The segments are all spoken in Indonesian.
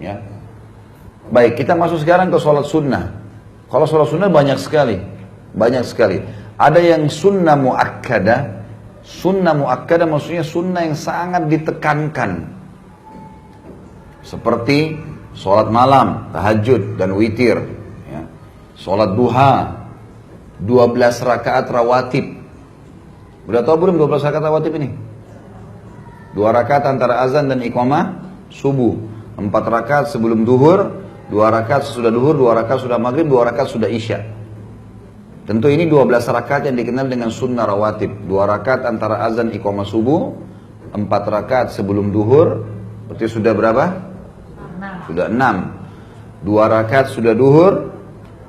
Ya. Baik, kita masuk sekarang ke sholat sunnah. Kalau sholat sunnah banyak sekali. Banyak sekali. Ada yang sunnah muakkadah. Sunnah muakkadah maksudnya sunnah yang sangat ditekankan. Seperti sholat malam, tahajud dan witir. Ya. Sholat duha, 12 rakaat rawatib. Udah tahu belum 12 rakaat rawatib ini? 2 rakaat antara azan dan iqamah subuh. 4 rakaat sebelum duhur, 2 rakaat sesudah duhur, 2 rakaat sudah maghrib, 2 rakaat sudah isya. Tentu ini 12 rakaat yang dikenal dengan sunnah rawatib. 2 rakaat antara azan iqamah subuh, 4 rakaat sebelum duhur, berarti sudah berapa? 6. Sudah 6. 2 rakaat sudah duhur,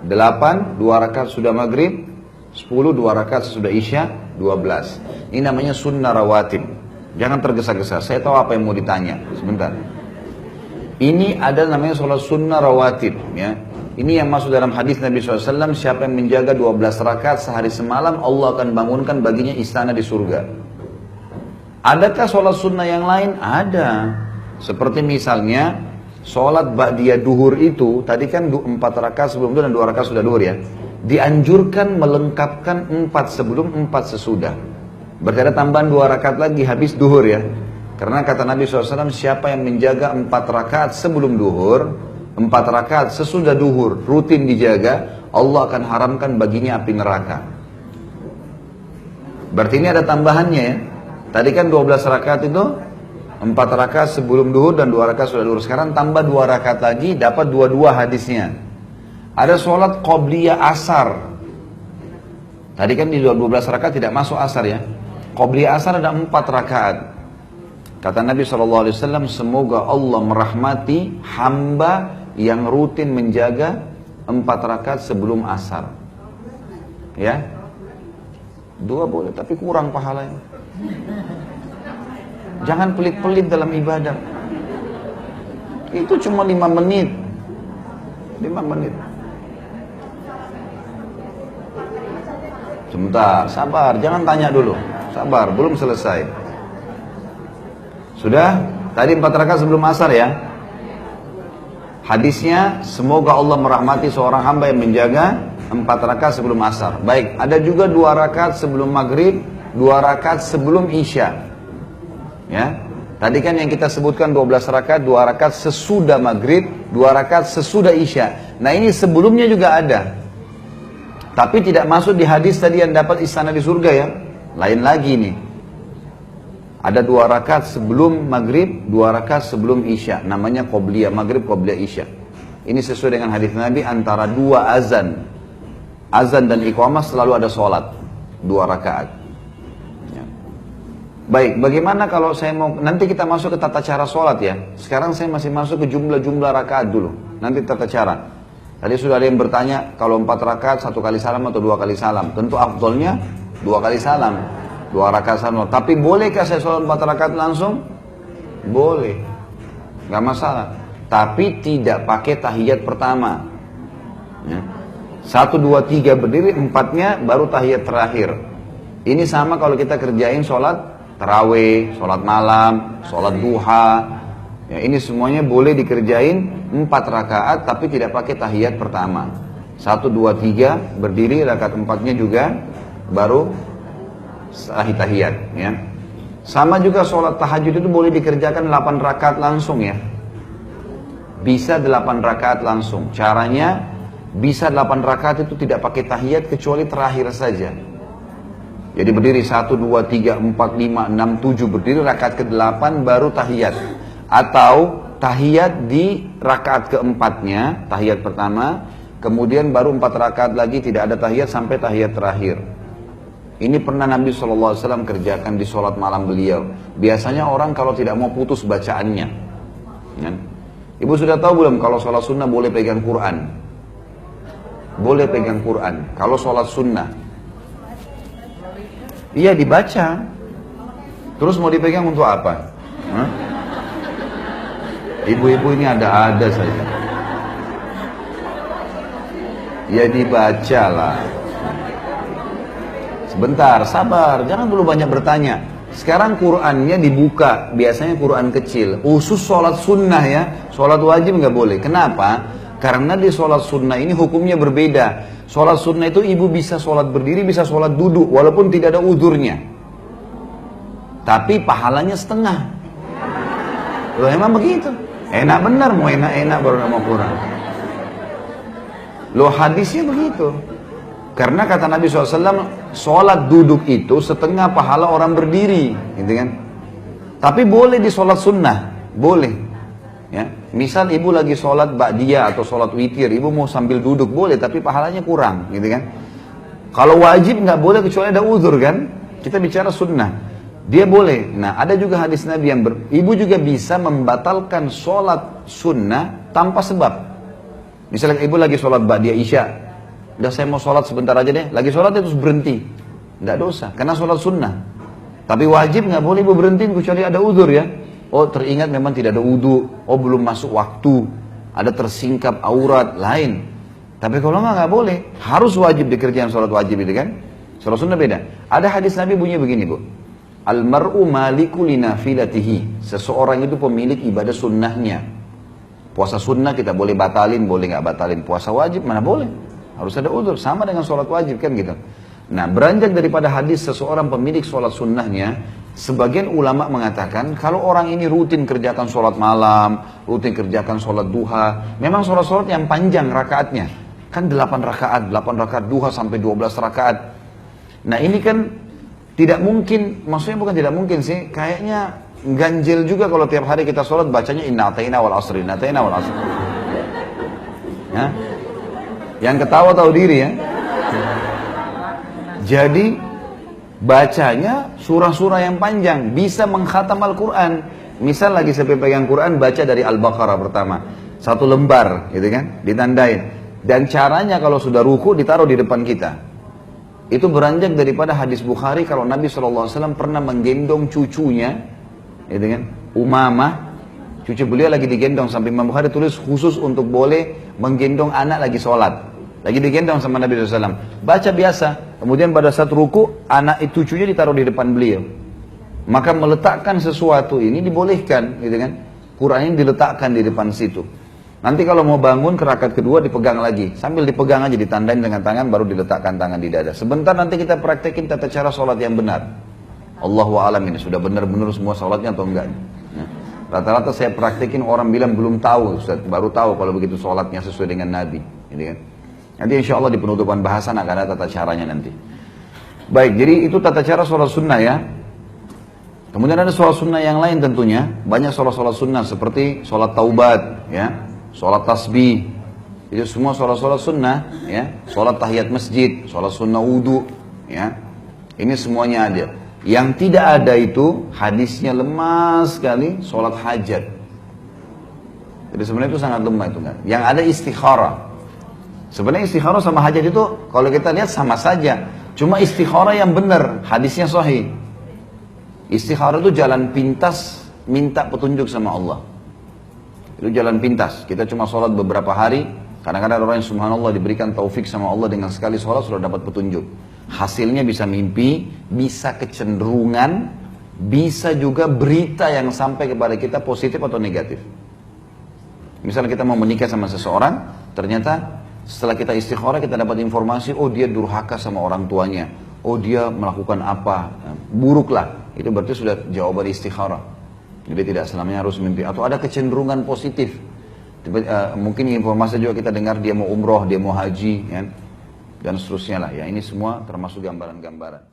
8, 2 rakaat sudah maghrib, 10, 2 rakaat sesudah isya, 12. Ini namanya sunnah rawatib. Jangan tergesa-gesa, saya tahu apa yang mau ditanya. Sebentar. Ini ada namanya sholat sunnah rawatib. Ya. Ini yang masuk dalam hadis Nabi SAW, siapa yang menjaga 12 rakaat sehari semalam, Allah akan bangunkan baginya istana di surga. Adakah sholat sunnah yang lain? Ada. Seperti misalnya, sholat ba'diyah duhur itu, tadi kan 4 rakaat sebelum itu dan 2 rakaat sudah duhur ya. Dianjurkan melengkapkan 4 sebelum, 4 sesudah. Berarti ada tambahan 2 rakaat lagi habis duhur ya. Karena kata Nabi SAW, siapa yang menjaga 4 rakaat sebelum duhur, 4 rakaat sesudah duhur, rutin dijaga, Allah akan haramkan baginya api neraka. Berarti ini ada tambahannya ya. Tadi kan 12 rakaat itu, 4 rakaat sebelum duhur dan 2 rakaat sudah duhur. Sekarang tambah 2 rakaat lagi, dapat 22 hadisnya. Ada sholat qobliyah asar. Tadi kan di 12 rakaat tidak masuk asar ya. Qobliyah asar ada 4 rakaat. Kata Nabi SAW, semoga Allah merahmati hamba yang rutin menjaga 4 rakaat sebelum asar. Ya, 2 boleh, tapi kurang pahalanya. Jangan pelit-pelit dalam ibadah. Itu cuma 5 menit. 5 menit. Sebentar, sabar, jangan tanya dulu. Sabar, belum selesai. Sudah? Tadi 4 rakaat sebelum asar ya. Hadisnya, semoga Allah merahmati seorang hamba yang menjaga 4 rakaat sebelum asar. Baik, ada juga 2 rakaat sebelum maghrib, 2 rakaat sebelum isya. Ya. Tadi kan yang kita sebutkan 12 rakaat, 2 rakaat sesudah maghrib, 2 rakaat sesudah isya. Nah ini sebelumnya juga ada. Tapi tidak masuk di hadis tadi yang dapat istana di surga ya. Lain lagi nih. Ada 2 rakaat sebelum maghrib, 2 rakaat sebelum isya. Namanya qobliyah maghrib, qobliyah isya. Ini sesuai dengan hadis Nabi, antara 2 azan. Azan dan iqamah selalu ada sholat. 2 rakaat. Ya. Baik, bagaimana kalau saya mau, nanti kita masuk ke tata cara sholat ya. Sekarang saya masih masuk ke jumlah-jumlah rakaat dulu. Nanti tata cara. Tadi sudah ada yang bertanya, kalau 4 rakaat 1 kali salam atau 2 kali salam. Tentu afdolnya 2 kali salam. 2 rakaat salam. Tapi bolehkah saya sholat 4 rakaat langsung? Boleh. Gak masalah. Tapi tidak pakai tahiyat pertama. Ya. 1, 2, 3 berdiri, 4-nya baru tahiyat terakhir. Ini sama kalau kita kerjain sholat tarawih, sholat malam, sholat duha. Ya, ini semuanya boleh dikerjain 4 rakaat tapi tidak pakai tahiyat pertama. 1, 2, 3 berdiri, rakaat 4-nya juga baru tahiyat ya. Sama juga sholat tahajud itu boleh dikerjakan 8 rakaat langsung ya. Bisa 8 rakaat langsung. Caranya bisa 8 rakaat itu tidak pakai tahiyat kecuali terakhir saja. Jadi berdiri 1, 2, 3, 4, 5, 6, 7 berdiri, rakaat ke-8 baru tahiyat. Atau tahiyat di rakaat ke-4-nya, tahiyat pertama, kemudian baru 4 rakaat lagi tidak ada tahiyat sampai tahiyat terakhir. Ini pernah Nabi SAW kerjakan di sholat malam beliau. Biasanya orang kalau tidak mau putus bacaannya. Ya. Ibu sudah tahu belum kalau sholat sunnah boleh pegang Quran? Boleh pegang Quran. Kalau sholat sunnah. Iya dibaca. Terus mau dipegang untuk apa? Hah? Ibu-ibu ini ada-ada saja. Ya dibacalah. Sebentar, sabar, jangan dulu banyak bertanya. Sekarang Qurannya dibuka, biasanya Quran kecil. Khusus sholat sunnah ya, sholat wajib nggak boleh. Kenapa? Karena di sholat sunnah ini hukumnya berbeda. Sholat sunnah itu ibu bisa sholat berdiri, bisa sholat duduk, walaupun tidak ada udurnya. Tapi pahalanya setengah. Loh emang begitu? Enak benar, mau enak-enak baru nggak mau kurang. Loh hadisnya begitu. Karena kata Nabi SAW, sholat duduk itu setengah pahala orang berdiri, gitu kan? Tapi boleh di sholat sunnah, boleh. Ya, misal ibu lagi sholat ba'diyah atau sholat witir, ibu mau sambil duduk boleh, tapi pahalanya kurang, gitu kan? Kalau wajib nggak boleh kecuali ada uzur kan? Kita bicara sunnah, dia boleh. Nah, ada juga hadis Nabi yang ibu juga bisa membatalkan sholat sunnah tanpa sebab. Misalnya ibu lagi sholat ba'diyah isya. Udah saya mau sholat sebentar aja deh. Lagi sholat terus berhenti. Nggak dosa. Karena sholat sunnah. Tapi wajib nggak boleh ibu berhentiin kecuali ada udzur ya. Oh teringat memang tidak ada wudu. Oh belum masuk waktu. Ada tersingkap aurat lain. Tapi kalau nggak boleh. Harus wajib dikerjakan sholat wajib itu kan. Sholat sunnah beda. Ada hadis Nabi bunyi begini bu. Almar'u maliku linafilatihi. Seseorang itu pemilik ibadah sunnahnya. Puasa sunnah kita boleh batalin, boleh nggak batalin. Puasa wajib mana boleh. Harus ada udzur, sama dengan sholat wajib kan gitu. Nah beranjak daripada hadis seseorang pemilik sholat sunnahnya, sebagian ulama mengatakan kalau orang ini rutin kerjakan sholat malam, rutin kerjakan sholat duha, memang sholat-sholat yang panjang rakaatnya, kan 8 rakaat duha sampai 12 rakaat. Nah ini kan tidak mungkin, maksudnya bukan tidak mungkin sih, kayaknya ganjil juga kalau tiap hari kita sholat bacanya inna ata'ina wal asri, inna ata'ina wal asri. Ya? Yang ketawa tahu diri ya. Jadi bacanya surah-surah yang panjang, bisa mengkhatam Al-Quran. Misal lagi saya pegang Quran, baca dari Al-Baqarah pertama, 1 lembar gitu kan, ditandain. Dan caranya kalau sudah ruku ditaruh di depan kita. Itu beranjak daripada hadis Bukhari kalau Nabi SAW pernah menggendong cucunya, gitu kan, Umamah. Cucu beliau lagi digendong, sampai Imam Bukhari tulis khusus untuk boleh menggendong anak lagi sholat. Lagi digendong sama Nabi SAW. Baca biasa. Kemudian pada saat ruku, anak itu cucunya ditaruh di depan beliau. Maka meletakkan sesuatu ini dibolehkan, gitu kan. Quran ini diletakkan di depan situ. Nanti kalau mau bangun ke rakaat kedua dipegang lagi. Sambil dipegang aja, ditandain dengan tangan, baru diletakkan tangan di dada. Sebentar nanti kita praktekin tata cara sholat yang benar. Allahu a'lam ini sudah benar-benar semua sholatnya atau enggak. Nah, rata-rata saya praktekin orang bilang belum tahu, Ustaz. Baru tahu kalau begitu sholatnya sesuai dengan Nabi, gitu kan. Nanti insya Allah di penutupan bahasan akan ada tata caranya nanti. Baik, jadi itu tata cara sholat sunnah ya. Kemudian ada sholat sunnah yang lain tentunya. Banyak sholat-sholat sunnah seperti sholat taubat, ya, sholat tasbih. Itu semua sholat-sholat sunnah, ya. Sholat tahiyat masjid, sholat sunnah wudu, ya. Ini semuanya ada. Yang tidak ada itu hadisnya lemah sekali, sholat hajat. Jadi sebenarnya itu sangat lemah itu kan. Yang ada istikharah. Sebenarnya istikharah sama hajat itu kalau kita lihat sama saja. Cuma istikharah yang benar, hadisnya sahih. Istikharah itu jalan pintas minta petunjuk sama Allah. Itu jalan pintas. Kita cuma sholat beberapa hari. Kadang-kadang orang yang subhanallah diberikan taufik sama Allah dengan sekali sholat sudah dapat petunjuk. Hasilnya bisa mimpi, bisa kecenderungan, bisa juga berita yang sampai kepada kita positif atau negatif. Misalnya kita mau menikah sama seseorang, ternyata setelah kita istikharah kita dapat informasi, oh dia durhaka sama orang tuanya, oh dia melakukan apa, buruk lah. Itu berarti sudah jawaban istikharah. Jadi tidak selamanya harus mimpi. Atau ada kecenderungan positif. Mungkin informasi juga kita dengar dia mau umroh, dia mau haji, ya, dan seterusnya lah. Ya ini semua termasuk gambaran-gambaran.